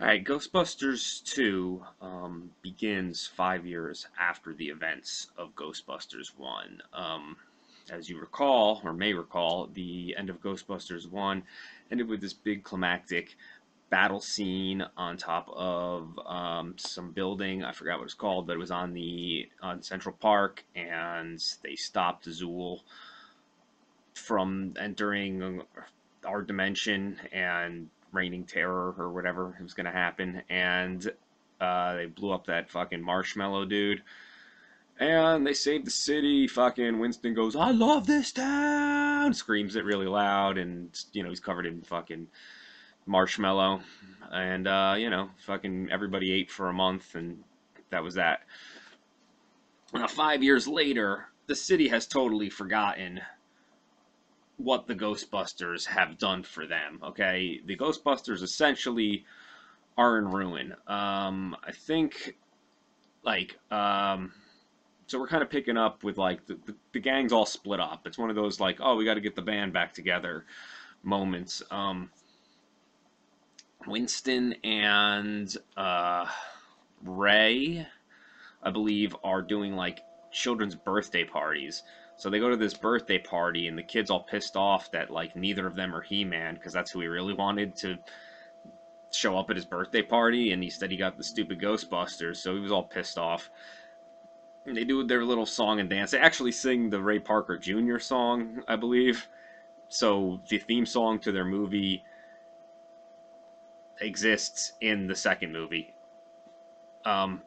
Alright, Ghostbusters 2 begins 5 years after the events of Ghostbusters 1. As you recall, or may recall, the end of Ghostbusters 1 ended with this big climactic battle scene on top of some building. I forgot what it was called, but it was on Central Park, and they stopped Zool from entering our dimension and raining terror or whatever was going to happen. And they blew up that fucking marshmallow dude. And they saved the city. Fucking Winston goes, "I love this town!" Screams it really loud. And, he's covered in fucking marshmallow. And, fucking everybody ate for a month. And that was that. Now, 5 years later, the city has totally forgotten what the Ghostbusters have done for them. Okay, the Ghostbusters essentially are in ruin. I think, so we're kind of picking up with the gang's all split up. It's one of those oh, we got to get the band back together moments. Winston and Ray, I believe, are doing children's birthday parties. So they go to this birthday party, and the kid's all pissed off that neither of them are He-Man, because that's who he really wanted to show up at his birthday party, and instead he got the stupid Ghostbusters, so he was all pissed off. And they do their little song and dance. They actually sing the Ray Parker Jr. song, I believe. So the theme song to their movie exists in the second movie.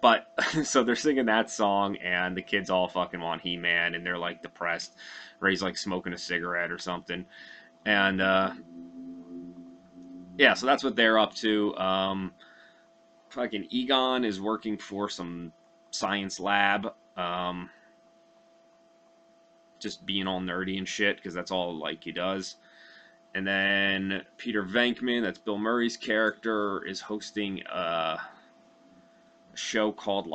But so they're singing that song, and the kids all fucking want He-Man, and they're depressed. Ray's smoking a cigarette or something, and yeah, so that's what they're up to. Fucking Egon is working for some science lab, just being all nerdy and shit because that's all he does. And then Peter Venkman, that's Bill Murray's character, is hosting a show called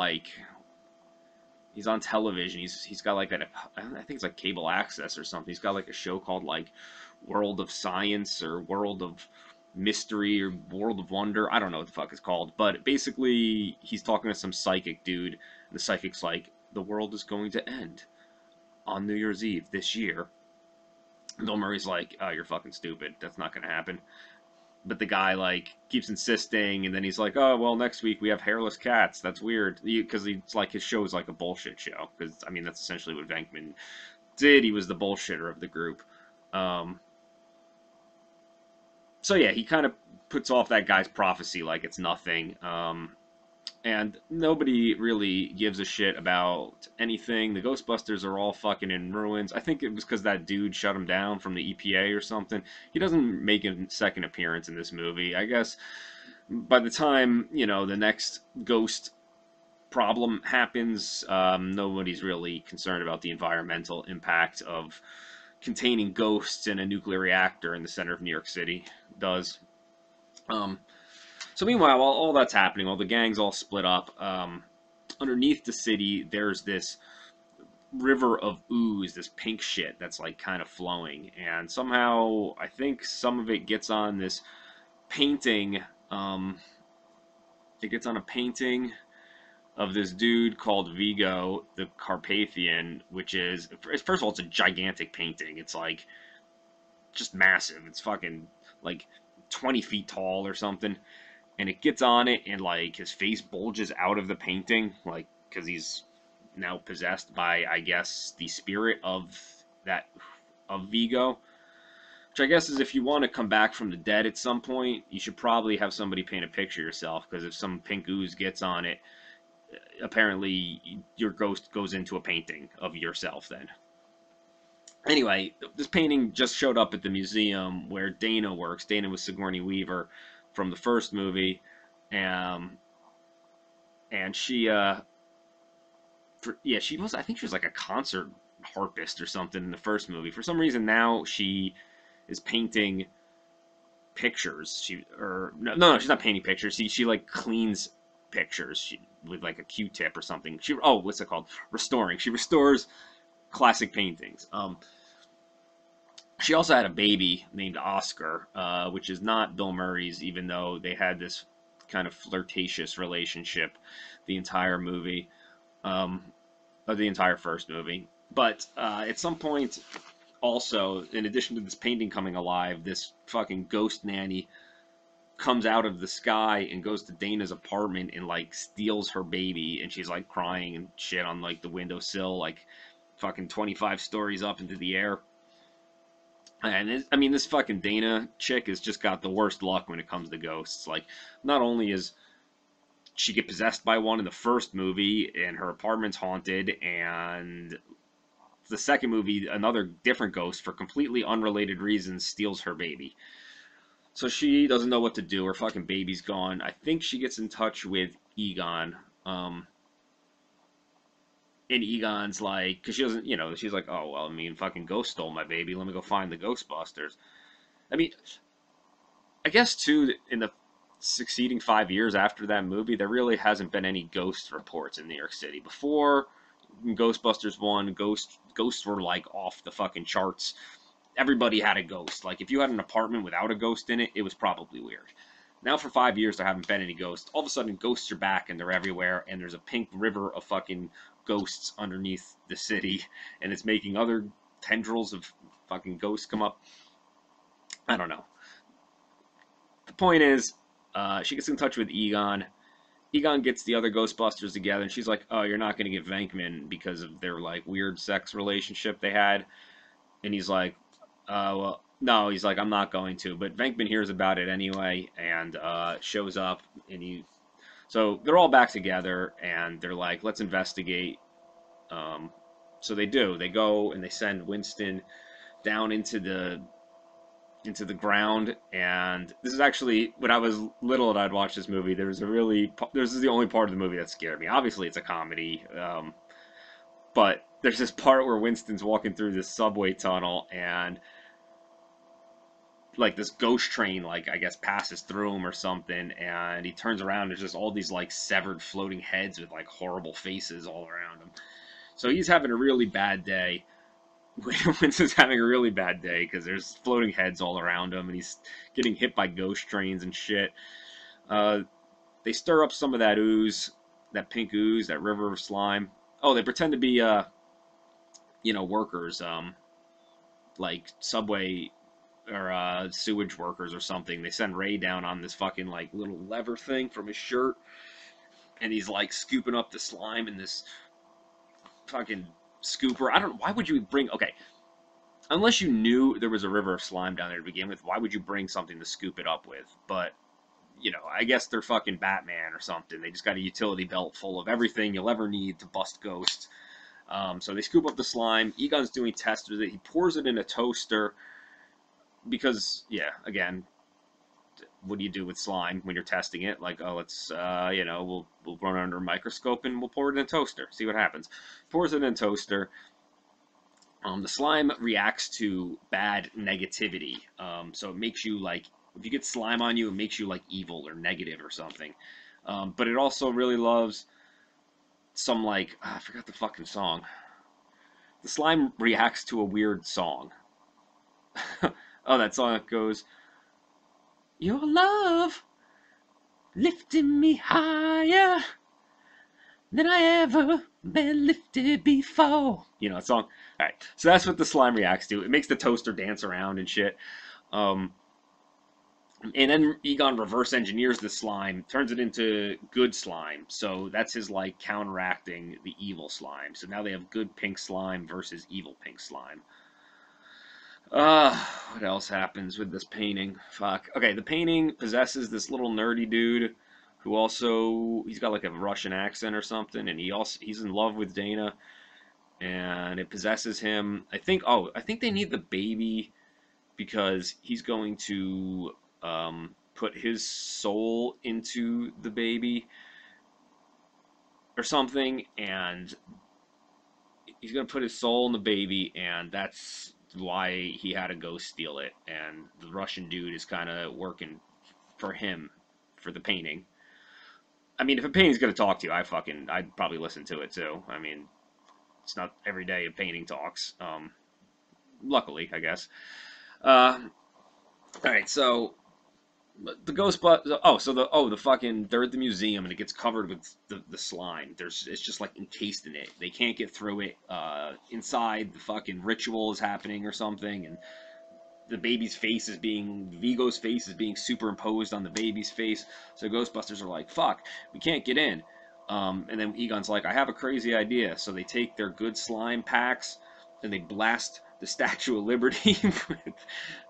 he's on television. He's got I think it's cable access or something. He's got a show called World of Science or World of Mystery or World of Wonder. I don't know what the fuck it's called, but basically he's talking to some psychic dude, and the psychic's the world is going to end on New Year's Eve this year. Bill Murray's oh, you're fucking stupid. That's not gonna happen. But the guy keeps insisting, and then he's oh, well, next week we have hairless cats. That's weird, because it's his show is a bullshit show. Because I mean, that's essentially what Venkman did. He was the bullshitter of the group. So yeah, he kind of puts off that guy's prophecy like it's nothing. And nobody really gives a shit about anything. The Ghostbusters are all fucking in ruins. I think it was because that dude shut him down from the EPA or something. He doesn't make a second appearance in this movie. I guess by the time, the next ghost problem happens, nobody's really concerned about the environmental impact of containing ghosts in a nuclear reactor in the center of New York City does. So meanwhile, while all that's happening, while the gang's all split up, underneath the city, there's this river of ooze, this pink shit that's kind of flowing. And somehow, I think some of it gets on this painting. It gets on a painting of this dude called Vigo, the Carpathian, which is, first of all, it's a gigantic painting. It's just massive. It's fucking 20 feet tall or something. And it gets on it, and his face bulges out of the painting, because he's now possessed by, I guess, the spirit of Vigo. Which I guess is, if you want to come back from the dead at some point, you should probably have somebody paint a picture yourself, because if some pink ooze gets on it, apparently your ghost goes into a painting of yourself then. Anyway, this painting just showed up at the museum where Dana works. Dana was Sigourney Weaver from the first movie, and she she was, I think she was a concert harpist or something in the first movie. For some reason now she is painting pictures. No, she's not painting pictures. She cleans pictures with a Q-tip or something. What's it called? Restoring. She restores classic paintings. She also had a baby named Oscar, which is not Bill Murray's, even though they had this kind of flirtatious relationship the entire movie, um, of the entire first movie. But at some point, also, in addition to this painting coming alive, this fucking ghost nanny comes out of the sky and goes to Dana's apartment and like steals her baby, and she's like crying and shit on like the windowsill, like fucking 25 stories up into the air. And I mean, this fucking Dana chick has just got the worst luck when it comes to ghosts. Like, not only is she get possessed by one in the first movie and her apartment's haunted, and the second movie, another different ghost for completely unrelated reasons steals her baby. So she doesn't know what to do. Her fucking baby's gone. I think she gets in touch with Egon. And Egon's like, because she doesn't, she's like, oh, well, I mean, fucking ghost stole my baby. Let me go find the Ghostbusters. I mean, I guess, too, in the succeeding 5 years after that movie, there really hasn't been any ghost reports in New York City. Before Ghostbusters 1, ghosts were, like, off the fucking charts. Everybody had a ghost. Like, if you had an apartment without a ghost in it, it was probably weird. Now for 5 years there haven't been any ghosts. All of a sudden ghosts are back and they're everywhere, and there's a pink river of fucking ghosts underneath the city, and it's making other tendrils of fucking ghosts come up. I don't know. The point is, she gets in touch with Egon. Egon gets the other Ghostbusters together, and she's like, oh, you're not going to get Venkman because of their like weird sex relationship they had. And he's like, well, no, he's like, I'm not going to. But Venkman hears about it anyway and shows up. So they're all back together, and they're like, let's investigate. So they do. They go and they send Winston down into the ground. And this is actually, when I was little and I'd watch this movie, this is the only part of the movie that scared me. Obviously, it's a comedy. But there's this part where Winston's walking through this subway tunnel, and like this ghost train, like I guess passes through him or something, and he turns around and there's just all these like severed floating heads with like horrible faces all around him. So he's having a really bad day. Winston's having a really bad day because there's floating heads all around him, and he's getting hit by ghost trains and shit. They stir up some of that ooze, that pink ooze, that river of slime. Oh, they pretend to be workers, like subway or sewage workers or something. They send Ray down on this fucking like little lever thing from his shirt, and he's like scooping up the slime in this fucking scooper. I don't know, why would you bring, okay, unless you knew there was a river of slime down there to begin with, why would you bring something to scoop it up with? But I guess they're fucking Batman or something. They just got a utility belt full of everything you'll ever need to bust ghosts. So they scoop up the slime. Egon's doing tests with it. He pours it in a toaster because, yeah, again, what do you do with slime when you're testing it? Like, oh, let's, we'll run it under a microscope and we'll pour it in a toaster. See what happens. Pours it in a toaster. The slime reacts to bad negativity. So it makes you, like, if you get slime on you, it makes you, like, evil or negative or something. But it also really loves some, like, I forgot the fucking song. The slime reacts to a weird song. Oh, that song that goes, your love lifting me higher than I ever been lifted before. That song? Alright, so that's what the slime reacts to. It makes the toaster dance around and shit. And then Egon reverse engineers the slime, turns it into good slime. So that's his, like, counteracting the evil slime. So now they have good pink slime versus evil pink slime. What else happens with this painting? Fuck. Okay, the painting possesses this little nerdy dude who also, he's got like a Russian accent or something, and he's in love with Dana, and it possesses him. I think they need the baby because he's going to put his soul into the baby or something, and he's going to put his soul in the baby, and that's why he had to go steal it. And the Russian dude is kind of working for him for the painting. I mean, if a painting's going to talk to you, I'd probably listen to it too. I mean, it's not every day a painting talks. Luckily, I guess. Alright, so the Ghostbusters. Oh, so the fucking they're at the museum and it gets covered with the slime. It's just like encased in it. They can't get through it. Inside the fucking ritual is happening or something, and the baby's face is being Vigo's face is being superimposed on the baby's face. So Ghostbusters are like, "Fuck, we can't get in." And then Egon's like, "I have a crazy idea." So they take their good slime packs and they blast the Statue of Liberty.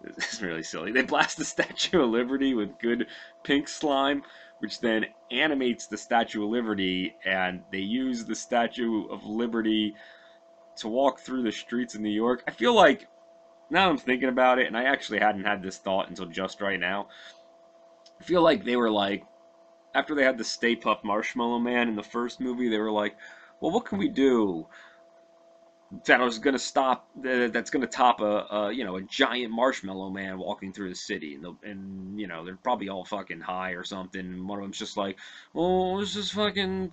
It's really silly. They blast the Statue of Liberty with good pink slime, which then animates the Statue of Liberty, and they use the Statue of Liberty to walk through the streets of New York. I feel like now I'm thinking about it, and I actually hadn't had this thought until just right now. I feel like they were like, after they had the Stay Puft Marshmallow Man in the first movie, they were like, well, what can we do that was gonna stop? That's gonna top a giant Marshmallow Man walking through the city, and they're probably all fucking high or something. And one of them's just like, well, let's just fucking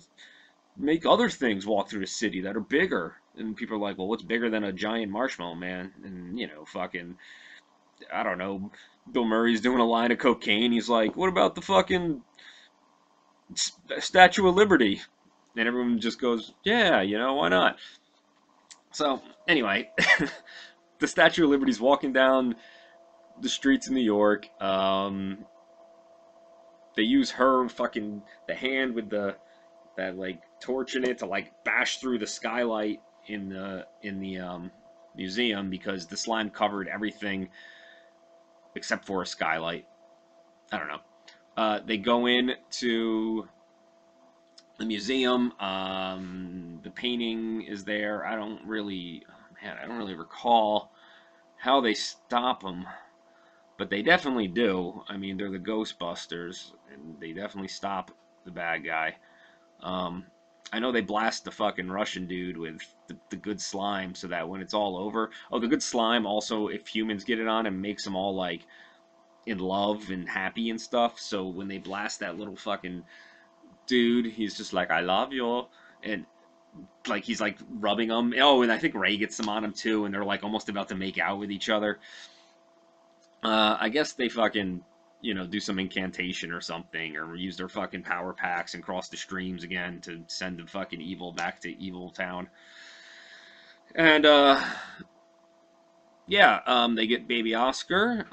make other things walk through the city that are bigger. And people are like, well, what's bigger than a giant Marshmallow Man? And fucking I don't know. Bill Murray's doing a line of cocaine. He's like, what about the fucking Statue of Liberty? And everyone just goes, yeah, why not? So, anyway, the Statue of Liberty's walking down the streets of New York. They use her fucking, the hand with that like torch in it to like bash through the skylight in the museum, because the slime covered everything except for a skylight. I don't know. They go in to the museum. The painting is there. I don't really recall how they stop them, but they definitely do. I mean, they're the Ghostbusters, and they definitely stop the bad guy. Um, I know they blast the fucking Russian dude with the good slime, so that when it's all over, oh, the good slime also, if humans get it on him, makes them all like in love and happy and stuff. So when they blast that little fucking dude, he's just like, I love you, and like he's like rubbing them. Oh, and I think Ray gets some on him too, and they're like almost about to make out with each other. I guess they fucking do some incantation or something, or use their fucking power packs and cross the streams again to send the fucking evil back to Evil Town. And yeah, they get baby Oscar.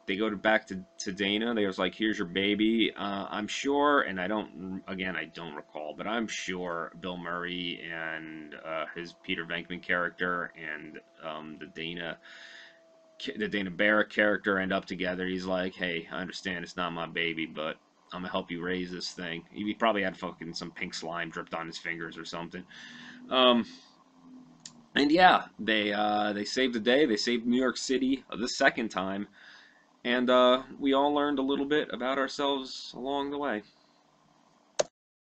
They go back to Dana. They was like, here's your baby. I'm sure, and I don't recall, but I'm sure Bill Murray and his Peter Venkman character and the Dana Barrett character end up together. He's like, hey, I understand it's not my baby, but I'm gonna help you raise this thing. He probably had fucking some pink slime dripped on his fingers or something. Um, and yeah, they saved the day. They saved New York City the second time, and we all learned a little bit about ourselves along the way.